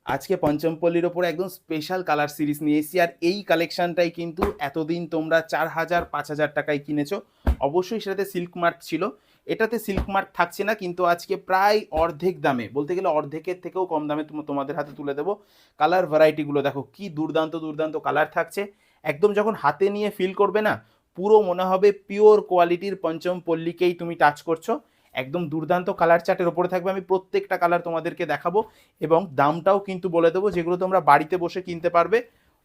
আজকে পঞ্চমপল্লীর ওপরে একদম স্পেশাল কালার সিরিজ নিয়ে এসেছি, আর এই কালেকশনটাই কিন্তু এতদিন তোমরা 4,000 5,000 টাকায় কিনেছো। অবশ্যই সেটাতে সিল্ক মার্ক ছিল, এটাতে সিল্ক মার্ক থাকছে না, কিন্তু আজকে প্রায় অর্ধেক দামে, বলতে গেলে অর্ধেকের থেকেও কম দামে তোমাদের হাতে তুলে দেবো। কালার ভ্যারাইটিগুলো দেখো কি দুর্দান্ত দুর্দান্ত কালার থাকছে। একদম যখন হাতে নিয়ে ফিল করবে না, পুরো মনে হবে পিওর কোয়ালিটির পঞ্চমপল্লীকেই তুমি টাচ করছো। একদম দুর্দান্ত কালার চার্টের ওপরে থাকবে, আমি প্রত্যেকটা কালার তোমাদেরকে দেখাবো এবং দামটাও কিন্তু বলে দেবো, যেগুলো তোমরা বাড়িতে বসে কিনতে পারবে।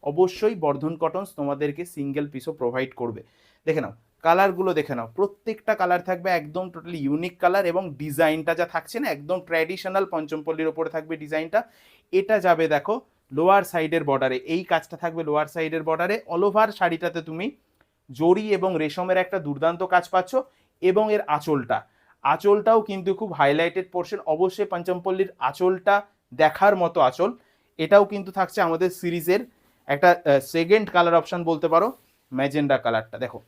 অবশ্যই বর্ধন কটনস তোমাদেরকে সিঙ্গেল পিসও প্রোভাইড করবে। দেখে নাও কালারগুলো, দেখে নাও প্রত্যেকটা কালার থাকবে একদম টোটালি ইউনিক কালার, এবং ডিজাইনটা যা থাকছে না একদম ট্র্যাডিশনাল পঞ্চমপল্লীর ওপরে থাকবে ডিজাইনটা। এটা যাবে দেখো লোয়ার সাইডের বর্ডারে, এই কাজটা থাকবে লোয়ার সাইডের বর্ডারে। অল ওভার শাড়িটাতে তুমি জরি এবং রেশমের একটা দুর্দান্ত কাজ পাচ্ছ, এবং এর আঁচলটাও কিন্তু খুব হাইলাইটেড পোর্শন। অবশ্যই পঞ্চমপল্লীর আঁচলটা দেখার মতো আঁচল। এটাও কিন্তু থাকছে আমাদের সিরিজের একটা সেকেন্ড কালার অপশন বলতে পারো, ম্যাজেন্ডা কালারটা দেখো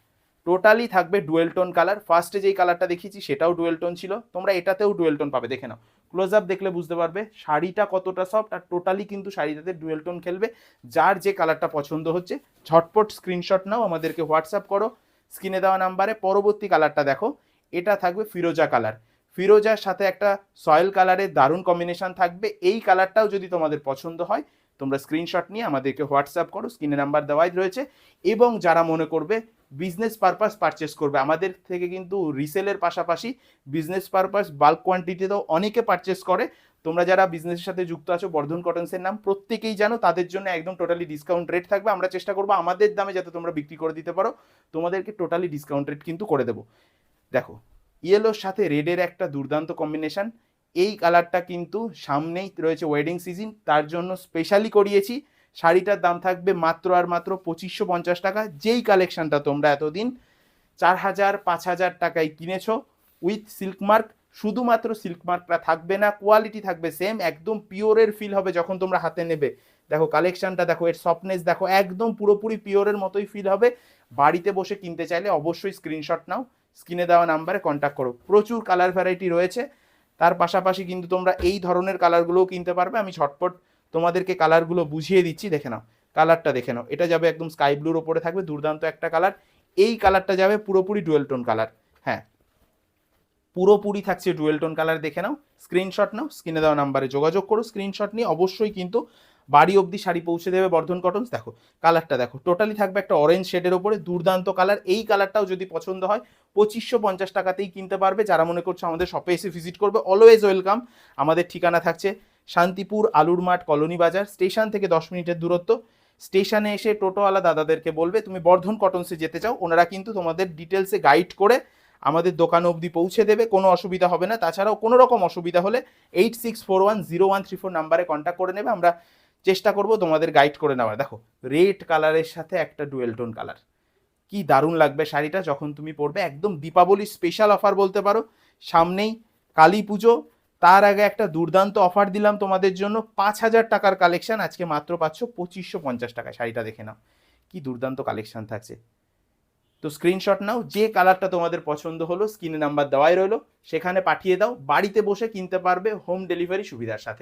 টোটালি থাকবে ডুয়েল টোন কালার। ফার্স্টে যেই কালারটা দেখিয়েছি সেটাও ডুয়েল টোন ছিল, তোমরা এটাতেও ডুয়েল টোন পাবে। দেখে নাও ক্লোজ আপ দেখলে বুঝতে পারবে শাড়িটা কতটা সফট, আর টোটালি কিন্তু শাড়িটাতে ডুয়েল টোন খেলবে। যার যে কালারটা পছন্দ হচ্ছে ঝটপট স্ক্রিনশট নাও, আমাদেরকে হোয়াটসঅ্যাপ করো স্ক্রিনে দেওয়া নাম্বারে। পরবর্তী কালারটা দেখো, এটা থাকবে ফিরোজা কালার। ফিরোজার সাথে একটা সয়েল কালারের দারুণ কম্বিনেশন থাকবে। এই কালারটাও যদি তোমাদের পছন্দ হয়, তোমরা স্ক্রিনশট নিয়ে আমাদেরকে হোয়াটসঅ্যাপ করো, স্ক্রিনে নাম্বার দেওয়াই রয়েছে। এবং যারা মনে করবে বিজনেস পারপাস পারচেস করবে, আমাদের থেকে কিন্তু রিসেলের পাশাপাশি বিজনেস পারপাস বাল্ক কোয়ান্টিটিতেও অনেকে পারচেস করে। তোমরা যারা বিজনেসের সাথে যুক্ত আছো, বর্ধন কটনসের নাম প্রত্যেকেই জানো, তাদের জন্য একদম টোটালি ডিসকাউন্ট রেট থাকবে। আমরা চেষ্টা করবো আমাদের দামে যাতে তোমরা বিক্রি করে দিতে পারো, তোমাদেরকে টোটালি ডিসকাউন্ট রেট কিন্তু করে দেবো। দেখো ইয়েলোর সাথে রেডের একটা দুর্দান্ত কম্বিনেশন। এই কালারটা কিন্তু সামনেই রয়েছে ওয়েডিং সিজন, তার জন্য স্পেশালি করিয়েছি। শাড়িটার দাম থাকবে মাত্র আর মাত্র 2550 টাকা। যেই কালেকশনটা তোমরা এতদিন 4,000 5,000 টাকায় কিনেছো উইথ সিল্ক মার্ক, শুধুমাত্র সিল্ক মার্কটা থাকবে না, কোয়ালিটি থাকবে সেম, একদম পিওরের ফিল হবে যখন তোমরা হাতে নেবে। দেখো কালেকশনটা দেখো, এর সফটনেস দেখো, একদম পুরোপুরি পিওরের মতোই ফিল হবে। বাড়িতে বসে কিনতে চাইলে অবশ্যই স্ক্রিনশট নাও, স্ক্রিনে দেওয়া নাম্বারে কন্ট্যাক্ট করো। প্রচুর কালার ভ্যারাইটি রয়েছে, তার পাশাপাশি কিন্তু তোমরা এই ধরনের কালারগুলোও কিনতে পারবে। আমি ঝটপট তোমাদেরকে কালারগুলো বুঝিয়ে দিচ্ছি, দেখে নাও কালারটা দেখে নাও। এটা যাবে একদম স্কাই ব্লুর ওপরে থাকবে দুর্দান্ত একটা কালার। এই কালারটা যাবে পুরোপুরি ডুয়েল টোন কালার। হ্যাঁ, পুরোপুরি থাকছে ডুয়েল টোন কালার, দেখে নাও স্ক্রিনশট নাও, স্ক্রিনে দেওয়া নাম্বারে যোগাযোগ করো। স্ক্রিনশট নিয়ে অবশ্যই কিন্তু বাড়ি অবধি শাড়ি পৌঁছে দেবে বর্ধন কটনস। দেখো কালারটা দেখো, টোটালি থাকবে একটা অরেঞ্জ শেডের ওপরে দুর্দান্ত কালার। এই কালারটাও যদি পছন্দ হয় 2550 টাকাতেই কিনতে পারবে। যারা মনে করছো আমাদের শপে এসে ভিজিট করবে, অলওয়েজ ওয়েলকাম। আমাদের ঠিকানা থাকছে শান্তিপুর আলুর মাঠ কলোনি বাজার, স্টেশন থেকে 10 মিনিটের দূরত্ব। স্টেশনে এসে টোটোওয়ালা দাদাদেরকে বলবে তুমি বর্ধন কটনসে যেতে চাও, ওনারা কিন্তু তোমাদের ডিটেলসে গাইড করে আমাদের দোকান অবধি পৌঁছে দেবে, কোনো অসুবিধা হবে না। তাছাড়াও কোনো রকম অসুবিধা হলে 86410134 নাম্বারে কন্ট্যাক্ট করে নেবে, আমরা চেষ্টা করব তোমাদের গাইড করে নেওয়ার। দেখো রেড কালারের সাথে একটা ডুয়েল টোন কালার, কি দারুণ লাগবে শাড়িটা যখন তুমি পরবে। একদম দীপাবলি স্পেশাল অফার বলতে পারো, সামনেই কালী পুজো, তার আগে একটা দুর্দান্ত অফার দিলাম তোমাদের জন্য। 5,000 টাকার কালেকশন আজকে মাত্র পাচ্ছ 2550 টাকা। শাড়িটা দেখে নাও কি দুর্দান্ত কালেকশন থাকছে। তো স্ক্রিনশট নাও, যে কালারটা তোমাদের পছন্দ হলো স্ক্রিনে নাম্বার দেওয়াই রইলো, সেখানে পাঠিয়ে দাও। বাড়িতে বসে কিনতে পারবে হোম ডেলিভারি সুবিধার সাথে।